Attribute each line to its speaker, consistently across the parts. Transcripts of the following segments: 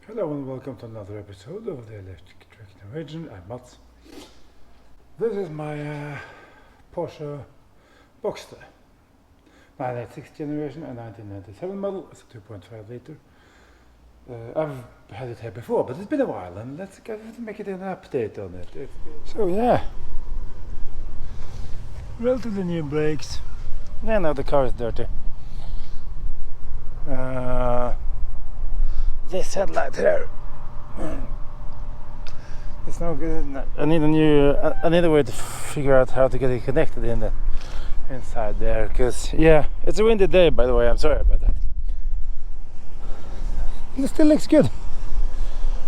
Speaker 1: Hello and welcome to another episode of the Electric Truck Invasion. I'm Mats. This is my Porsche Boxster, 1996 generation and 1997 model. It's a 2.5 liter. I've had it here before, but it's been a while, and let's make it an update on it. So yeah, relatively new brakes. Yeah, now the car is dirty. This headlight here. It's no good. I need a way to figure out how to get it connected in the inside there, because yeah, it's a windy day, by the way. I'm sorry about that. It still looks good.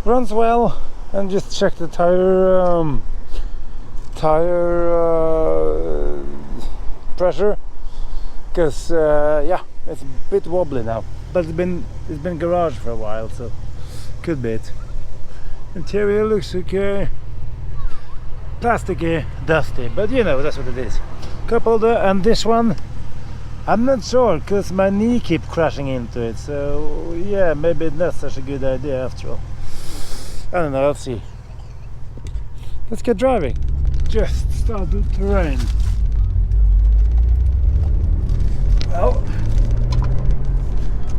Speaker 1: Runs well, and just check the tire pressure, because yeah, it's a bit wobbly now. But it's been garage for a while, so could be it. Interior looks okay. Plasticky, dusty, but you know, that's what it is. Cup holder, and this one, I'm not sure, because my knee keeps crashing into it. So yeah, maybe it's not such a good idea after all. I don't know, let's see. Let's get driving. Just started to rain. Well,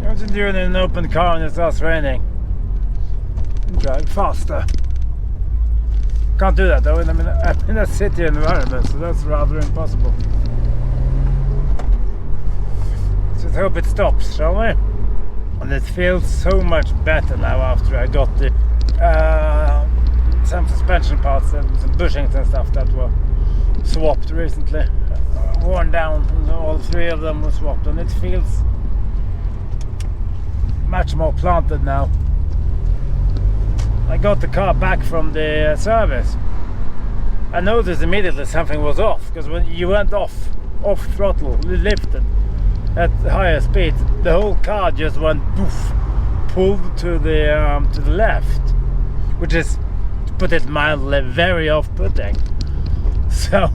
Speaker 1: imagine doing it in an open car and it starts raining. Drive faster. Can't do that though. I'm in a city environment, so that's rather impossible. Just hope it stops, shall we? And it feels so much better now after I got the some suspension parts and some bushings and stuff that were swapped recently. Worn down, and all three of them were swapped, and it feels much more planted now. I got the car back from the service. I noticed immediately something was off, because when you went off throttle, lifted at higher speed, the whole car just went poof, pulled to the left, which is, to put it mildly, very off-putting. So,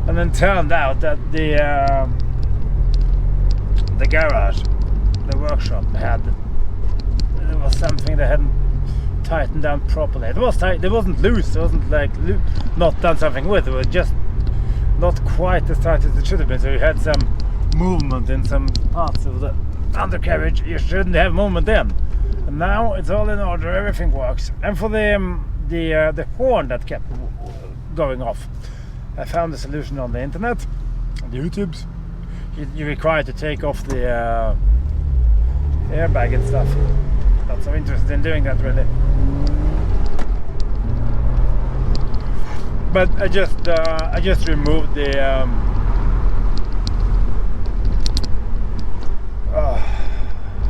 Speaker 1: and then turned out that the garage, the workshop, there was something they hadn't tightened down properly. It was tight. It wasn't loose. It wasn't like not done something with. It was just not quite as tight as it should have been. So you had some movement in some parts of the undercarriage you shouldn't have movement in. And now it's all in order. Everything works. And for the horn that kept going off, I found a solution on the internet, on the YouTubes. You're required to take off the airbag and stuff. Not so interested in doing that really. But I just removed the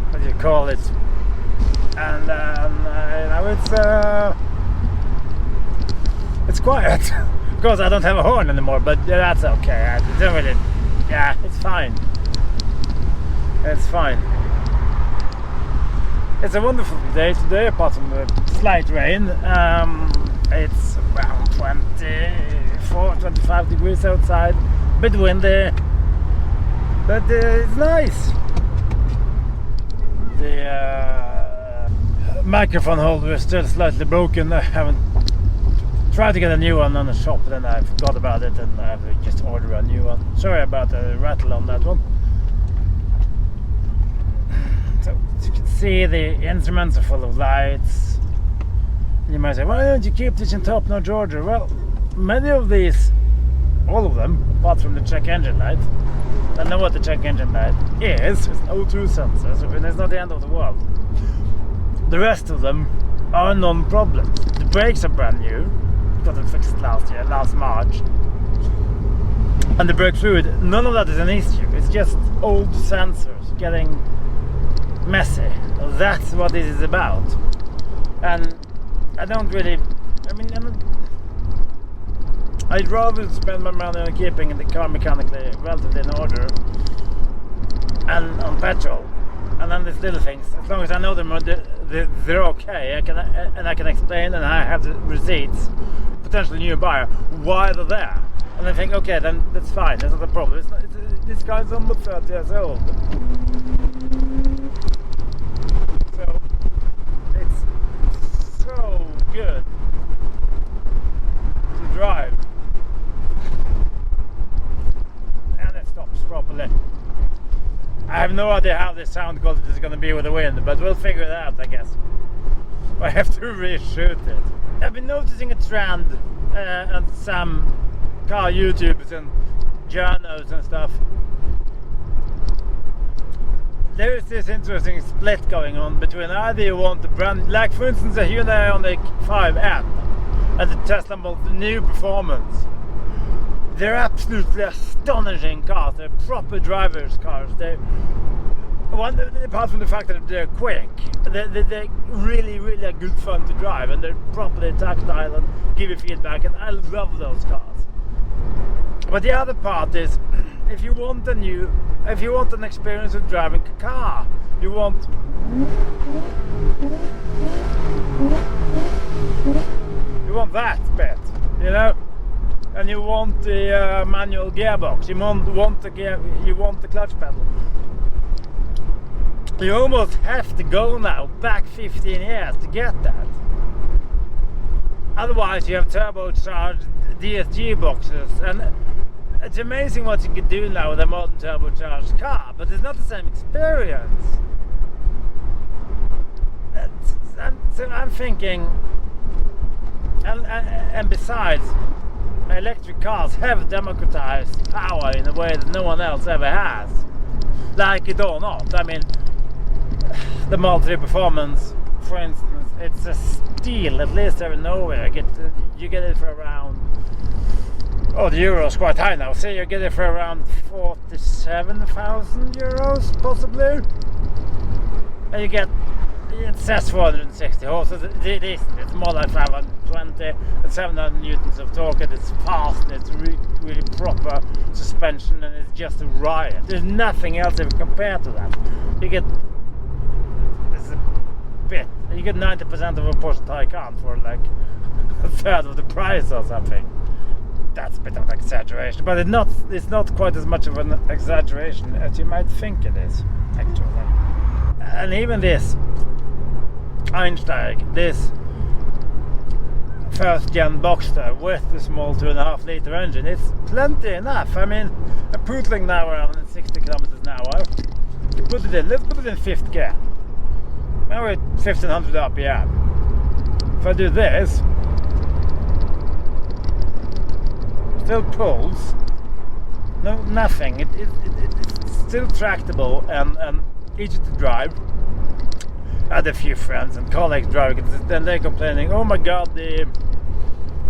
Speaker 1: what do you call it? And now it's quiet. Of course, I don't have a horn anymore, but that's okay. I don't really. Yeah, it's fine. It's fine. It's a wonderful day today, apart from the slight rain. It's around 24-25 degrees outside, a bit windy, but it's nice. The microphone holder is still slightly broken. I haven't tried to get a new one on the shop, then I forgot about it and I have to just order a new one. Sorry about the rattle on that one. So as you can see, the instruments are full of lights. You might say, why don't you keep this in top-notch order? Well, many of these, all of them, apart from the check engine light, I know what the check engine light is. It's O2 sensors, and it's not the end of the world. The rest of them are non-problems. The brakes are brand new. Got them fixed last March. And the brake fluid, none of that is an issue. It's just old sensors getting messy. That's what this is about. And I don't really, I'd rather spend my money on keeping the car mechanically relatively in order and on petrol, and then these little things, as long as I know they're okay, I can explain, and I have the receipts, potentially new buyer, why they're there, and I think, okay, then that's fine, that's not a problem. This guy's almost 30 years old, so no idea how the sound quality is going to be with the wind, but we'll figure it out, I guess. I have to reshoot it. I've been noticing a trend on some car YouTubers and journals and stuff. There is this interesting split going on between either you want the brand, like for instance the Hyundai Ioniq 5N and the Tesla Model New Performance. They're absolutely astonishing cars. They're proper drivers' cars. Apart from the fact that they're quick, they're really, really good fun to drive, and they're properly tactile and give you feedback. And I love those cars. But the other part is, if you want an experience of driving a car, you want that bit, you know. And you want the manual gearbox, you want the clutch pedal. You almost have to go now back 15 years to get that. Otherwise you have turbocharged DSG boxes, and it's amazing what you can do now with a modern turbocharged car, but it's not the same experience. I'm thinking, and besides, electric cars have democratized power in a way that no one else ever has. Like it or not. I mean, the Model 3 Performance, for instance, it's a steal, at least here in Norway. You get it for around, the euro is quite high now. Say you get it for around 47,000 euros, possibly. And you get, it says 460 horses. It's more like 520 and 700 newtons of torque, and it's fast, and it's really proper suspension, and it's just a riot. There's nothing else even compared to that. You get 90% of a Porsche Taycan for like a third of the price or something. That's a bit of an exaggeration, but it's not quite as much of an exaggeration as you might think it is, actually. And even this Einsteig, this first gen Boxster with the small 2.5 liter engine, it's plenty enough. I mean, I'm pootling now around 60 kilometers an hour. Let's put it in 5th gear. Now we're at 1500 RPM. If I do this, still pulls, nothing. It's still tractable and easy to drive. I had a few friends and colleagues driving it, then they're complaining, oh my god, the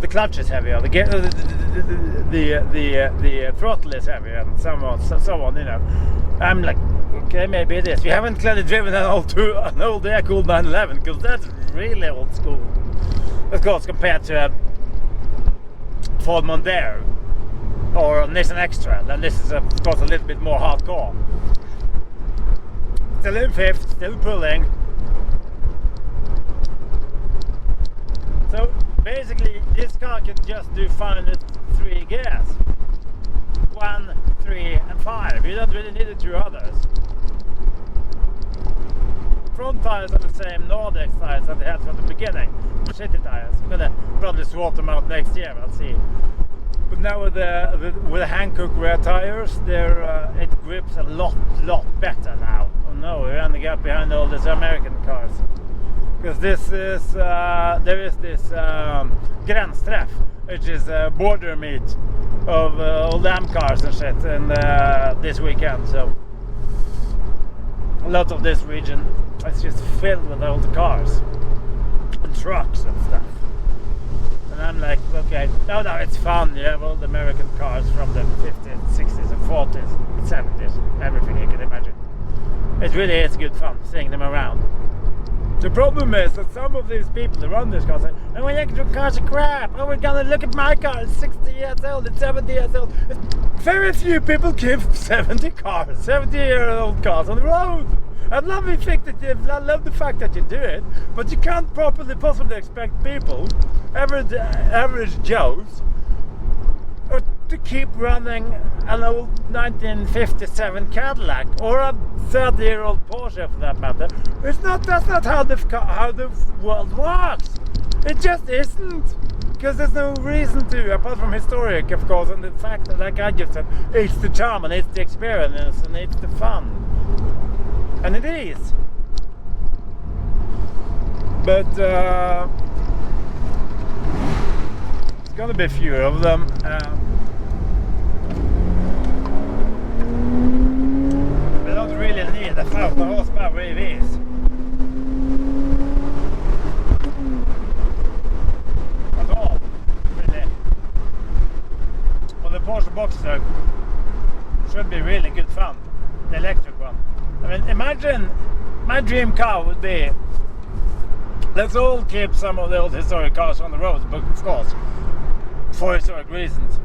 Speaker 1: clutch is heavier, the throttle is heavier, and so on, you know. I'm like, okay, maybe it is. You haven't clearly driven an old air-cooled 911, because that's really old school. Of course, compared to a Ford Mondeo or a Nissan X-Trail, then this is of course a little bit more hardcore. Still in 5th, still pulling. So basically this car can just do fine with 3 gears. 1, 3 and 5. You don't really need the 2 others. Front tires are the same Nordex tires that they had from the beginning. Shitty tires. I'm gonna probably swap them out next year, I'll see. But now with the Hankook rear tires, it grips a lot better now. Oh no, we're ending up behind all these American cars. Because there is this Gränsträff, which is a border meet of old AM cars and shit, and this weekend. So a lot of this region is just filled with old cars and trucks and stuff. And I'm like, okay, no, it's fun. You have all the American cars from the 50s, 60s, and 40s, 70s, everything you can imagine. It really is good fun seeing them around. The problem is that some of these people that run this car say, oh, my electric cars are crap. Oh, we're gonna look at my car. It's 60 years old. It's 70 years old. Very few people keep 70-year-old cars on the road. I love the fact that you do it, but you can't possibly expect people, average Joes, to keep running an old 1957 Cadillac or a 30-year-old Porsche for that matter. That's not how the world works. It just isn't. Because there's no reason to, apart from historic, of course, and the fact that, like I just said, it's the charm and it's the experience and it's the fun. and it is. But it's gonna be a few of them. We don't really need 1,000 horsepower EVs. At all, really. Well, the Porsche Boxster should be really good fun. The electric one. I mean, imagine my dream car would be, let's all keep some of the old historic cars on the road, but of course, for historic reasons.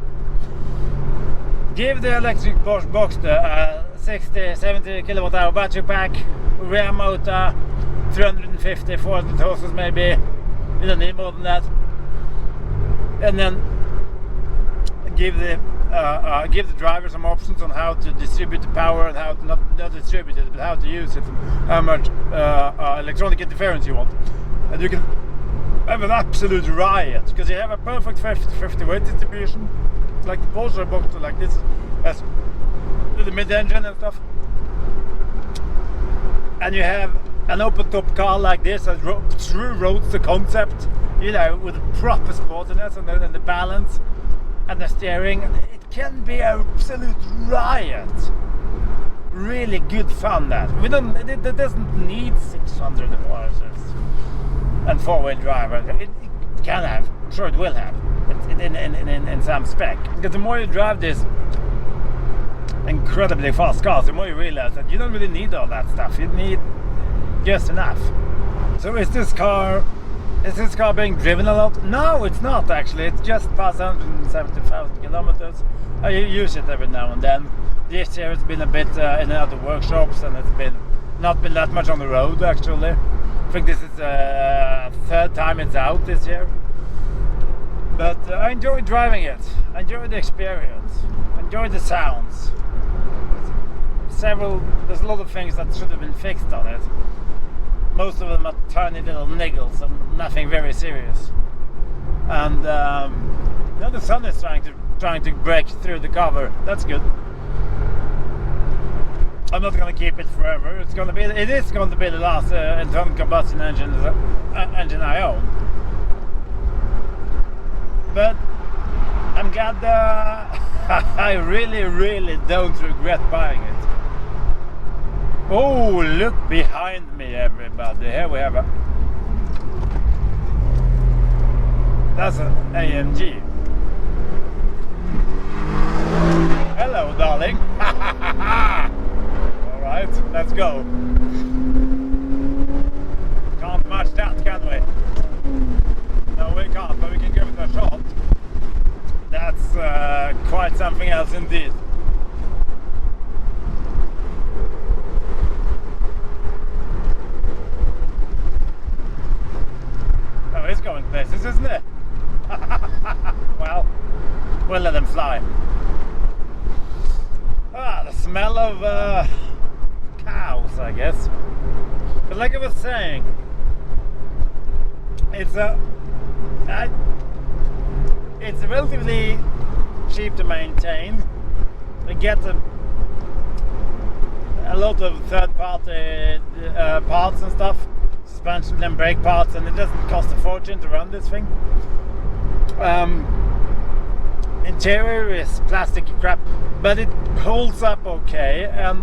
Speaker 1: Give the electric Porsche Boxster a 60-70 kilowatt hour battery pack, rear motor, 350, 400 horses maybe. You don't need more than that. And then give the driver some options on how to distribute the power and how to not distribute it, but how to use it, and how much electronic interference you want. And you can have an absolute riot, because you have a perfect 50-50 weight distribution. It's like the Porsche Boxster, like this, has the mid-engine and stuff. And you have an open-top car like this, a true roadster concept, you know, with proper sportiness and the balance and the steering. It can be an absolute riot. Really good fun. That it doesn't need 600 horses and four-wheel drive. It can have, I'm sure it will have, in some spec. Because the more you drive this incredibly fast cars, the more you realize that you don't really need all that stuff. You need just enough. So is this car being driven a lot? No, it's not actually. It's just past 170,000 kilometers. I use it every now and then. This year it's been a bit in other workshops, and it's not been that much on the road actually. I think this is the third time it's out this year. But I enjoy driving it. I enjoy the experience. I enjoy the sounds. There's a lot of things that should have been fixed on it. Most of them are tiny little niggles and nothing very serious. And the sun is trying to break through the cover. That's good. I'm not going to keep it forever. It is going to be the last internal combustion engine I own. But I'm glad I really don't regret buying it. Oh, look behind me, everybody. Here we have that's an AMG. Hello, darling. Alright, let's go. Can't match that, can we? No, we can't, but we can give it a shot. That's quite something else indeed. Oh, it's going places, isn't it? Well, we'll let them fly. The smell of cows, I guess. But like I was saying, it's relatively cheap to maintain. We get a lot of third-party parts and stuff, suspension and brake parts, and it doesn't cost a fortune to run this thing. Interior is plastic crap, but it holds up okay. And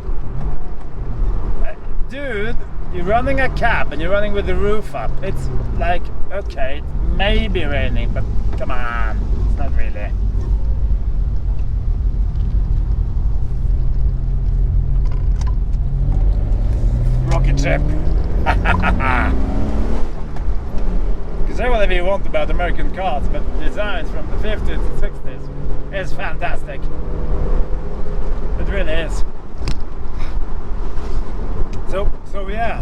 Speaker 1: dude, you're running a cab and you're running with the roof up. It's like, okay, it may be raining, but come on, it's not really. Rocket ship. Say whatever you want about American cars, but designs from the 50s and 60s is fantastic. It really is. So yeah.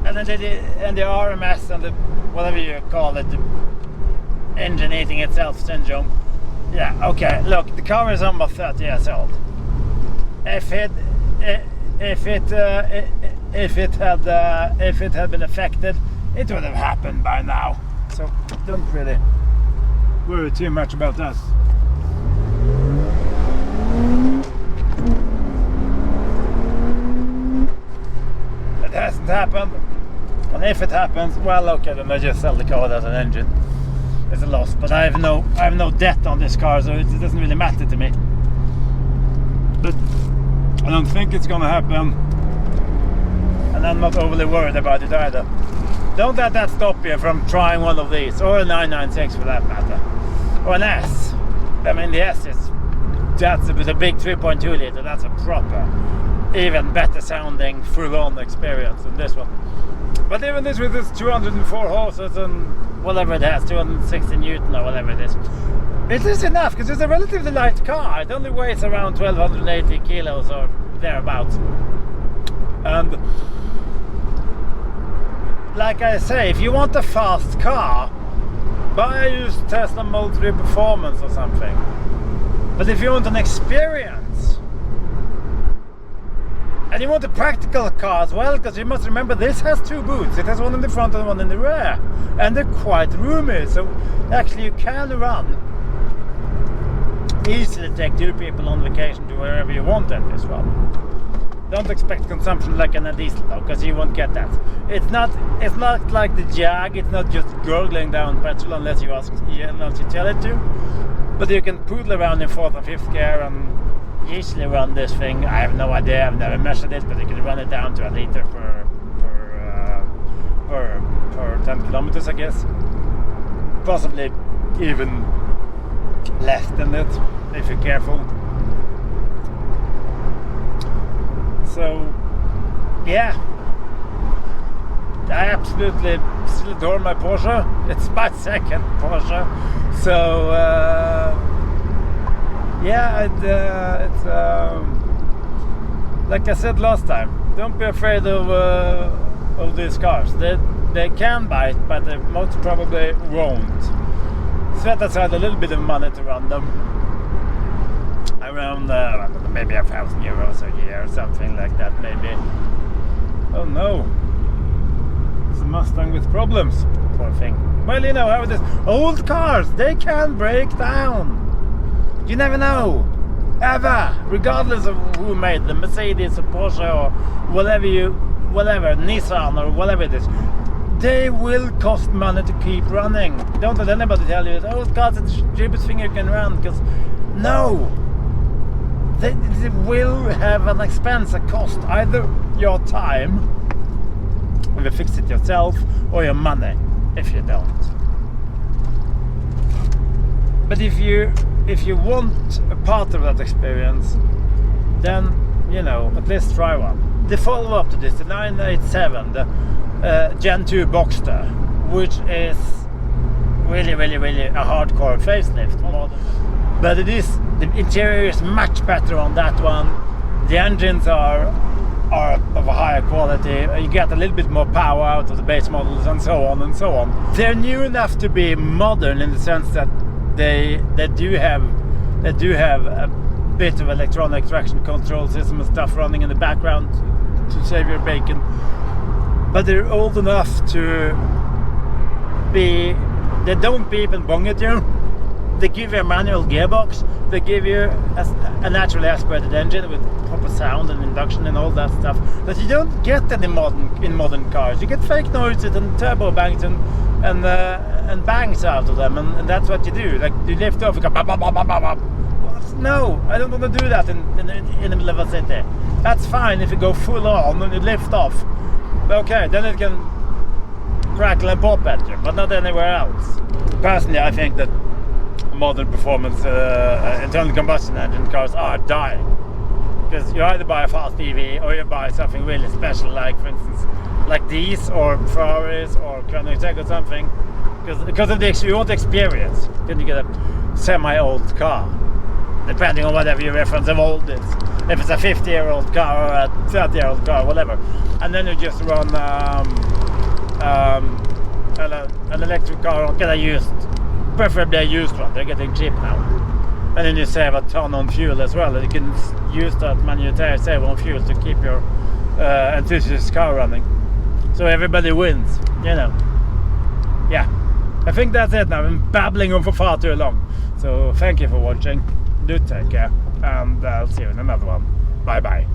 Speaker 1: And then the RMS and the whatever you call it, the engine eating itself syndrome. Yeah, okay. Look, the car is almost 30 years old. If it had been affected, it would have happened by now. So don't really worry too much about that. happened. And if it happens, well, okay, then I just sell the car without an engine. It's a loss, but I have no debt on this car, so it doesn't really matter to me. But I don't think it's gonna happen, and I'm not overly worried about it either. Don't let that stop you from trying one of these, or a 996 for that matter, or an S. I mean, the S that's a big 3.2 liter. That's a proper, even better sounding, full-on experience than this one. But even this with its 204 horses and whatever it has, 260 Newton or whatever it is enough, because it's a relatively light car. It only weighs around 1280 kilos or thereabouts. And like I say, if you want a fast car, buy a used Tesla Model 3 Performance or something. But if you want an experience, and you want a practical car as well, because you must remember this has two boots. It has one in the front and one in the rear, and they're quite roomy, so actually you can run easily, take two people on vacation to wherever you want in this one. Don't expect consumption like in a diesel though, because you won't get that. It's not like the Jag. It's not just gurgling down petrol unless you tell it to. But you can poodle around in fourth and fifth gear and easily run this thing. I have no idea. I've never measured it, but you can run it down to a liter per 10 kilometers, I guess. Possibly even less than that if you're careful. So, yeah, I absolutely still adore my Porsche. It's my second Porsche. So, yeah, it's like I said last time, don't be afraid of these cars. They can bite, but they most probably won't. Set aside a little bit of money to run them. Around maybe €1,000 a year or something like that, maybe. Oh no, it's a Mustang with problems, poor thing. Well, you know how it is. Old cars, they can break down. You never know, ever, regardless of who made them, Mercedes or Porsche or whatever, Nissan or whatever it is. They will cost money to keep running. Don't let anybody tell you, oh, God, it's the cheapest thing you can run, because no. They will have an expense, a cost, either your time, if you fix it yourself, or your money, if you don't. But if you want a part of that experience, then, you know, at least try one. The follow-up to this, the 987, the Gen 2 Boxster, which is really a hardcore facelift model. But the interior is much better on that one. The engines are of a higher quality. You get a little bit more power out of the base models and so on and so on. They're new enough to be modern in the sense that they do have a bit of electronic traction control system and stuff running in the background to save your bacon. But they're old enough to be. They don't beep and bong at you. They give you a manual gearbox. They give you a naturally aspirated engine with proper sound and induction and all that stuff that you don't get in modern cars. You get fake noises and turbo bangs and bangs out of them, and that's what you do. Like you lift off, you go bop, bop, bop, bop, bop. No, I don't want to do that in the middle of a city. That's fine if you go full on and you lift off. Okay, then it can crackle and pop at you, but not anywhere else. Personally, I think that modern performance internal combustion engine cars are dying, because you either buy a fast EV or you buy something really special, like for instance like these or Ferraris or Koenigsegg or something, because of you want experience. Then you get a semi-old car, depending on whatever your reference of old is. If it's a 50-year-old car or a 30-year-old car, whatever, and then you just run an electric car or get a used. Preferably a used one. They're getting cheap now, and then you save a ton on fuel as well. You can use that monetary save on fuel to keep your enthusiast car running, so everybody wins, you know. Yeah, I think that's it now. I've been babbling on for far too long, so thank you for watching. Do take care, and I'll see you in another one. Bye bye.